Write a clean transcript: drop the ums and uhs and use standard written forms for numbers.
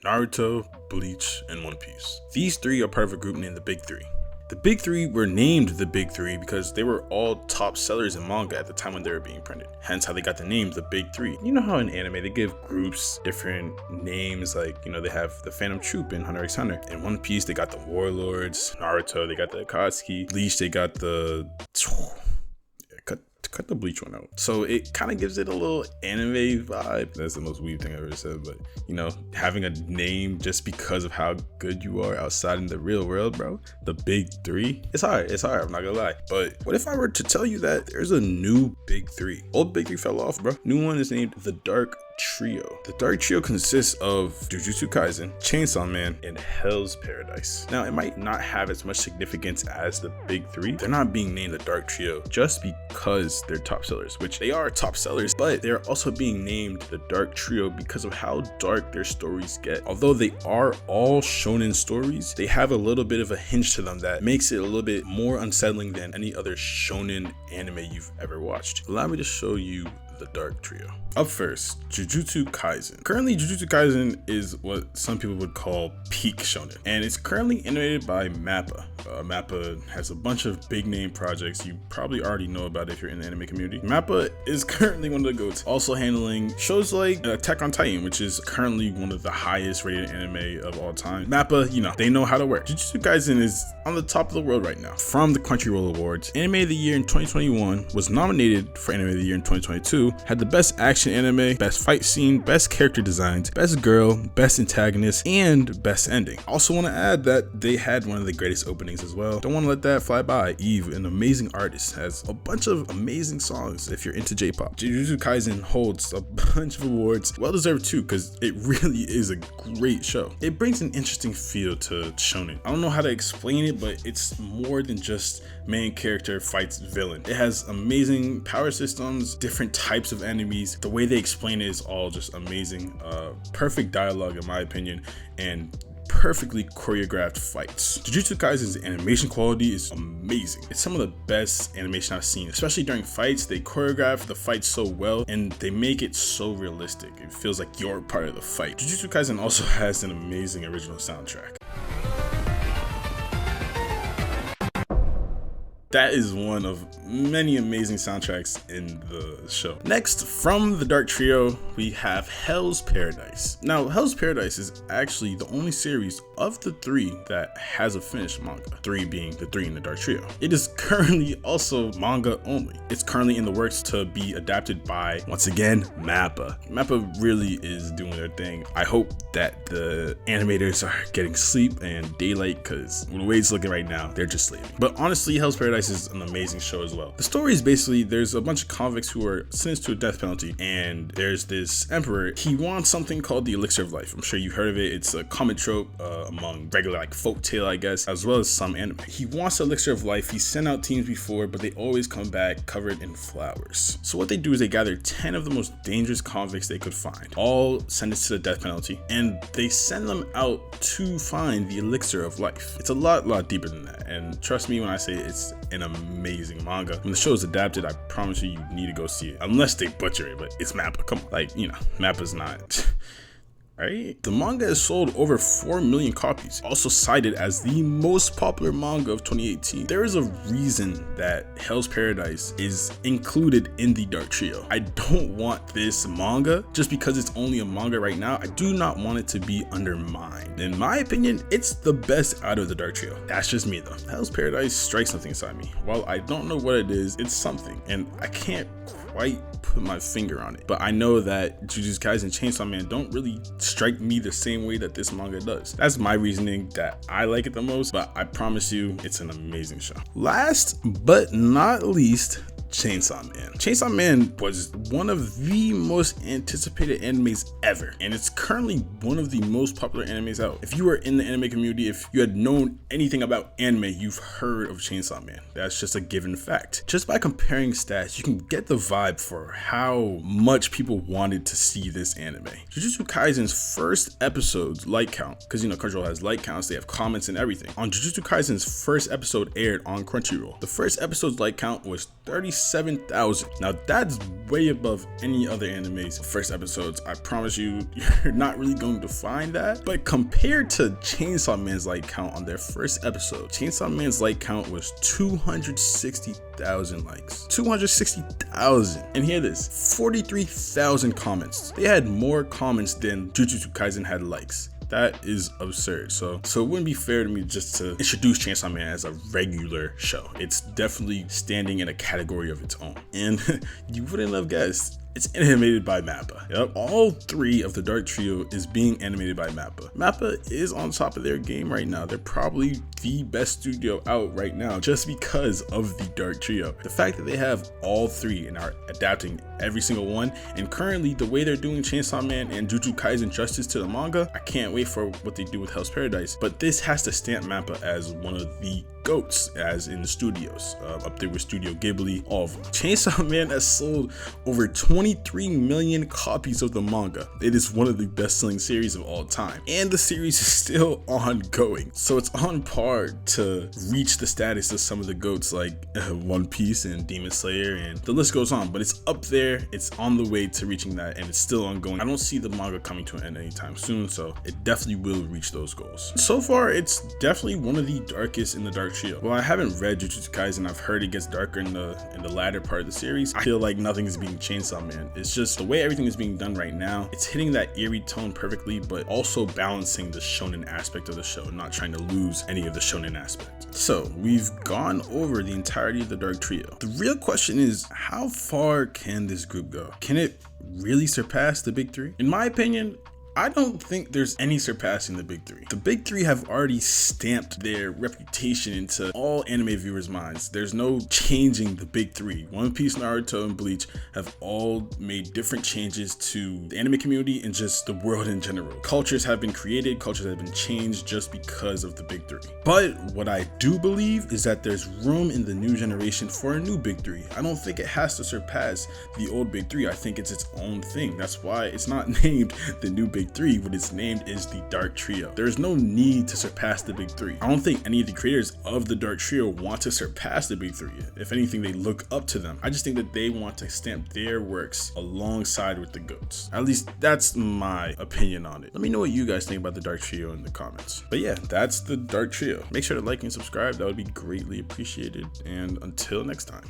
Naruto, Bleach, and One Piece. These three are part of a group named the Big Three. The Big Three were named the Big Three because they were all top sellers in manga at the time when they were being printed. Hence how they got the name the Big Three. You know how in anime they give groups different names, like, they have the Phantom Troop in Hunter x Hunter. In One Piece they got the Warlords. Naruto they got the Akatsuki. Bleach they got the... Cut the Bleach one out. So it kind of gives it a little anime vibe. That's the most weird thing I've ever said, but having a name just because of how good you are outside in the real world, bro. The Big Three. It's hard. I'm not gonna lie. But what if I were to tell you that there's a new Big Three? Old Big Three fell off, bro. New one is named the Dark Trio. The Dark Trio consists of Jujutsu Kaisen, Chainsaw Man, and Hell's Paradise. Now, it might not have as much significance as the Big Three. They're not being named the Dark Trio just because they're top sellers, which they are top sellers, but they're also being named the Dark Trio because of how dark their stories get. Although they are all shonen stories, they have a little bit of a hinge to them that makes it a little bit more unsettling than any other shonen anime you've ever watched. Allow me to show you the Dark Trio. Up first, Jujutsu Kaisen. Currently, Jujutsu Kaisen is what some people would call peak shonen, and it's currently animated by MAPPA. MAPPA has a bunch of big name projects you probably already know about if you're in the anime community. MAPPA is currently one of the GOATs, also handling shows like Attack on Titan, which is currently one of the highest rated anime of all time. MAPPA, they know how to work. Jujutsu Kaisen is on the top of the world right now. From the Crunchyroll Awards, Anime of the Year in 2021, was nominated for Anime of the Year in 2022, had the best action anime, best fight scene, best character designs, best girl, best antagonist, and best ending. Also want to add that they had one of the greatest openings as well. Don't want to let that fly by. Eve, an amazing artist, has a bunch of amazing songs if you're into J-pop. Jujutsu Kaisen holds a bunch of awards, well deserved too, because it really is a great show. It brings an interesting feel to shonen. I don't know how to explain it, but it's more than just main character fights villain. It has amazing power systems, different types of enemies. The way they explain it is all just amazing. Perfect dialogue in my opinion, and perfectly choreographed fights. Jujutsu Kaisen's animation quality is amazing. It's some of the best animation I've seen, especially during fights. They choreograph the fight so well and they make it so realistic. It feels like you're part of the fight. Jujutsu Kaisen also has an amazing original soundtrack. That is one of many amazing soundtracks in the show. Next, from the Dark Trio, we have Hell's Paradise. Now, Hell's Paradise is actually the only series of the three that has a finished manga, three being the three in the Dark Trio. It is currently also manga only. It's currently in the works to be adapted by, once again, MAPPA. MAPPA really is doing their thing. I hope that the animators are getting sleep and daylight, because the way it's looking right now, they're just sleeping. But honestly, Hell's Paradise is an amazing show as well. The story is basically there's a bunch of convicts who are sentenced to a death penalty, and there's this emperor. He wants something called the elixir of life. I'm sure you've heard of it. It's a common trope among regular folk tale, I guess, as well as some anime. He wants the elixir of life. He's sent out teams before, but they always come back covered in flowers. So what they do is they gather 10 of the most dangerous convicts they could find, all sentenced to the death penalty, and they send them out to find the elixir of life. It's a lot deeper than that, and trust me when I say it's an amazing manga. When the show is adapted, I promise you need to go see it, unless they butcher it. But it's MAPPA. Come on, MAPPA's not right? The manga has sold over 4 million copies, also cited as the most popular manga of 2018. There is a reason that Hell's Paradise is included in the Dark Trio. I don't want this manga, just because it's only a manga right now, I do not want it to be undermined. In my opinion, it's the best out of the Dark Trio. That's just me though. Hell's Paradise strikes something inside me. While I don't know what it is, it's something, and I can't quite put my finger on it, but I know that Jujutsu Kaisen and Chainsaw Man don't really strike me the same way that this manga does. That's my reasoning that I like it the most, but I promise you it's an amazing show. Last but not least, Chainsaw Man. Chainsaw Man was one of the most anticipated animes ever, and it's currently one of the most popular animes out. If you are in the anime community, if you had known anything about anime, you've heard of Chainsaw Man. That's just a given fact. Just by comparing stats, you can get the vibe for how much people wanted to see this anime. Jujutsu Kaisen's first episode's like count, because Crunchyroll has like counts, they have comments and everything. On Jujutsu Kaisen's first episode aired on Crunchyroll, the first episode's like count was 36 7,000. Now that's way above any other anime's first episodes. I promise you, you're not really going to find that. But compared to Chainsaw Man's like count on their first episode, Chainsaw Man's like count was 260,000 likes. 260,000. And hear this, 43,000 comments. They had more comments than Jujutsu Kaisen had likes. That is absurd. So it wouldn't be fair to me just to introduce Chainsaw Man as a regular show. It's definitely standing in a category of its own. And you wouldn't have guessed, it's animated by MAPPA. Yep, all three of the Dark Trio is being animated by MAPPA. MAPPA is on top of their game right now. They're probably the best studio out right now just because of the Dark Trio. The fact that they have all three and are adapting every single one, and currently the way they're doing Chainsaw Man and Jujutsu Kaisen justice to the manga, I can't wait for what they do with Hell's Paradise. But this has to stamp MAPPA as one of the GOATs, as in the studios, up there with Studio Ghibli, all of them. Chainsaw Man has sold over 23 million copies of the manga. It is one of the best-selling series of all time, and the series is still ongoing, so it's on par to reach the status of some of the GOATs like One Piece and Demon Slayer, and the list goes on. But it's up there, it's on the way to reaching that, and it's still ongoing. I don't see the manga coming to an end anytime soon, so it definitely will reach those goals. So far, it's definitely one of the darkest in the Dark Trio. Well, I haven't read Jujutsu Kaisen. I've heard it gets darker in the latter part of the series. I feel like nothing is being Chainsaw Man. It's just the way everything is being done right now. It's hitting that eerie tone perfectly, but also balancing the shonen aspect of the show, not trying to lose any of the shonen aspect. So we've gone over the entirety of the Dark Trio. The real question is, how far can this group go? Can it really surpass the big three? In my opinion, I don't think there's any surpassing the big three. The big three have already stamped their reputation into all anime viewers' minds. There's no changing the big three. One Piece, Naruto, and Bleach have all made different changes to the anime community and just the world in general. Cultures have been created, cultures have been changed just because of the big three. But what I do believe is that there's room in the new generation for a new big three. I don't think it has to surpass the old big three. I think it's its own thing. That's why it's not named the new big three. What it's named is the Dark Trio. There's no need to surpass the big three. I don't think any of the creators of the Dark Trio want to surpass the big three. If anything, they look up to them. I just think that they want to stamp their works alongside with the GOATs. At least that's my opinion on it. Let me know what you guys think about the Dark Trio in the comments. But yeah, that's the Dark Trio. Make sure to like and subscribe. That would be greatly appreciated. And until next time.